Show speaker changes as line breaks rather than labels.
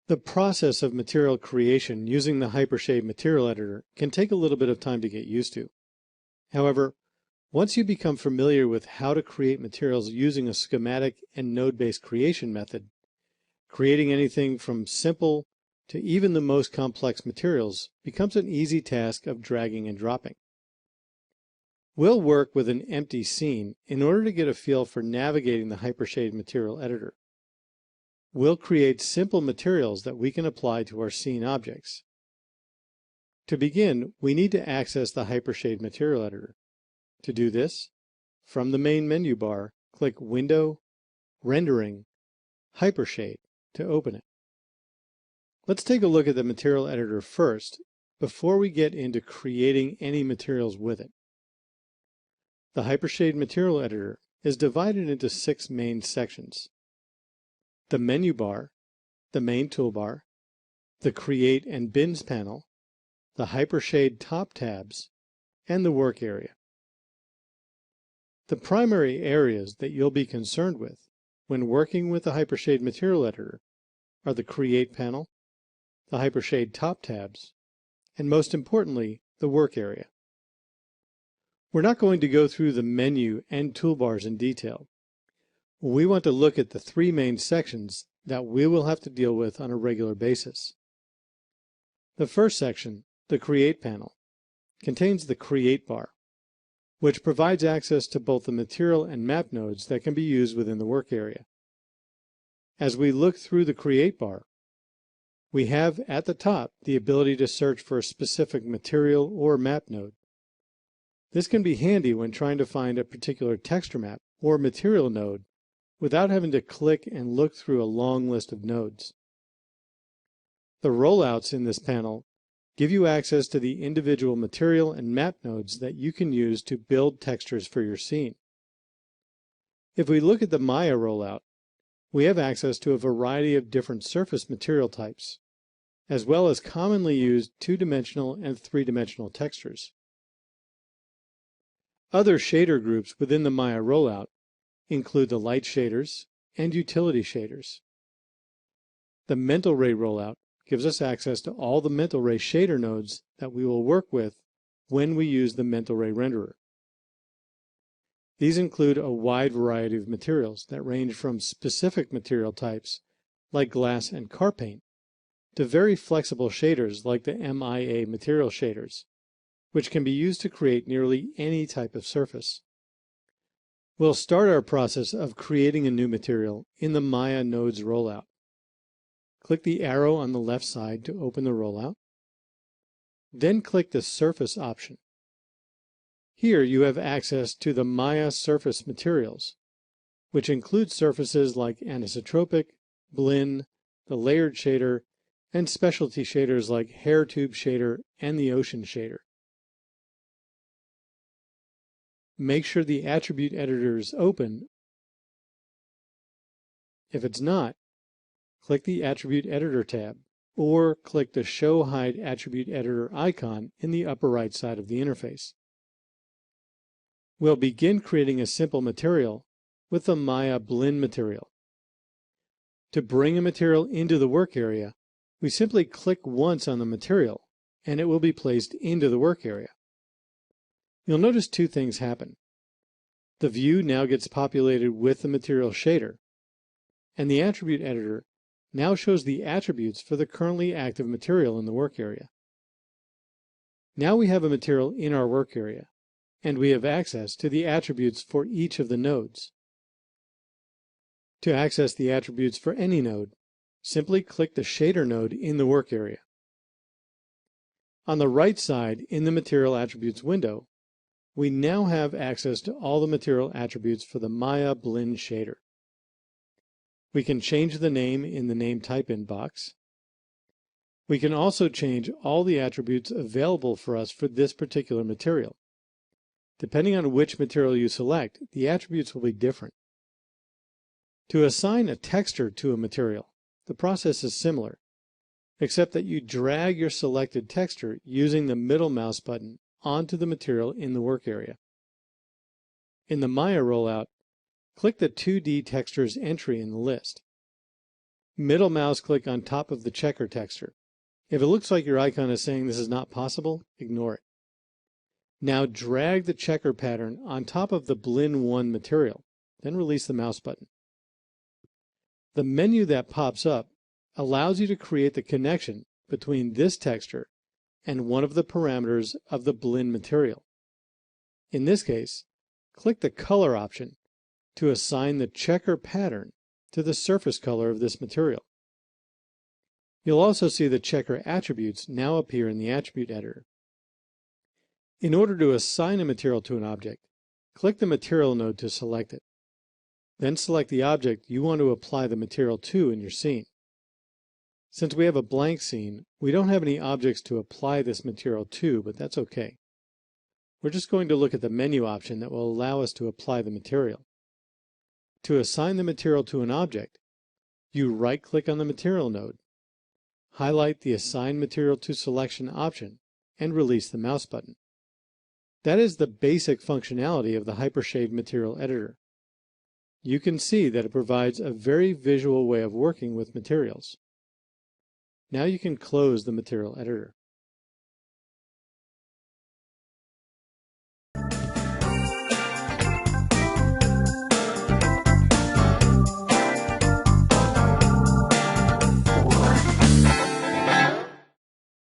The process of material creation using the Hypershade material editor can take a little bit of time to get used to. However, once you become familiar with how to create materials using a schematic and node-based creation method, creating anything from simple to even the most complex materials becomes an easy task of dragging and dropping. We'll work with an empty scene in order to get a feel for navigating the Hypershade material editor. We'll create simple materials that we can apply to our scene objects. To begin, we need to access the Hypershade material editor. To do this, from the main menu bar, click Window, Rendering, Hypershade to open it. Let's take a look at the material editor first before we get into creating any materials with it. The Hypershade material editor is divided into 6 main sections: the menu bar, the main toolbar, the Create and Bins panel, the Hypershade top tabs, and the work area. The primary areas that you'll be concerned with when working with the Hypershade material editor are the Create panel, the Hypershade top tabs, and most importantly, the work area. We're not going to go through the menu and toolbars in detail. We want to look at the 3 main sections that we will have to deal with on a regular basis. The first section, the Create panel, contains the Create bar, which provides access to both the material and map nodes that can be used within the work area. As we look through the Create bar, we have at the top the ability to search for a specific material or map node. This can be handy when trying to find a particular texture map or material node without having to click and look through a long list of nodes. The rollouts in this panel give you access to the individual material and map nodes that you can use to build textures for your scene. If we look at the Maya rollout, we have access to a variety of different surface material types, as well as commonly used 2-dimensional and 3-dimensional textures. Other shader groups within the Maya rollout include the light shaders and utility shaders. The mental ray rollout gives us access to all the mental ray shader nodes that we will work with when we use the mental ray renderer. These include a wide variety of materials that range from specific material types like glass and car paint to very flexible shaders like the MIA material shaders, which can be used to create nearly any type of surface. We'll start our process of creating a new material in the Maya nodes rollout. Click the arrow on the left side to open the rollout. Then click the Surface option. Here you have access to the Maya surface materials, which include surfaces like anisotropic, blinn, the layered shader, and specialty shaders like hair tube shader and the ocean shader. Make sure the attribute editor is open. If it's not, click the Attribute Editor tab, or click the Show Hide Attribute Editor icon in the upper right side of the interface. We'll begin creating a simple material with the Maya blinn material. To bring a material into the work area, we simply click once on the material, and it will be placed into the work area. You'll notice 2 things happen. The view now gets populated with the material shader, and the attribute editor now shows the attributes for the currently active material in the work area. Now we have a material in our work area, and we have access to the attributes for each of the nodes. To access the attributes for any node, simply click the shader node in the work area. On the right side in the Material Attributes window, we now have access to all the material attributes for the Maya blinn shader. We can change the name in the Name Type In box. We can also change all the attributes available for us for this particular material. Depending on which material you select, the attributes will be different. To assign a texture to a material, the process is similar, except that you drag your selected texture using the middle mouse button onto the material in the work area. In the Maya rollout, click the 2D Textures entry in the list. Middle mouse click on top of the checker texture. If it looks like your icon is saying this is not possible, ignore it. Now drag the checker pattern on top of the Blend 1 material, then release the mouse button. The menu that pops up allows you to create the connection between this texture and one of the parameters of the blend material. In this case, click the color option to assign the checker pattern to the surface color of this material. You'll also see the checker attributes now appear in the attribute editor. In order to assign a material to an object, click the material node to select it. Then select the object you want to apply the material to in your scene. Since we have a blank scene, we don't have any objects to apply this material to, but that's okay. We're just going to look at the menu option that will allow us to apply the material. To assign the material to an object, you right-click on the material node, highlight the Assign Material to Selection option, and release the mouse button. That is the basic functionality of the Hypershade Material Editor. You can see that it provides a very visual way of working with materials. Now you can close the material editor.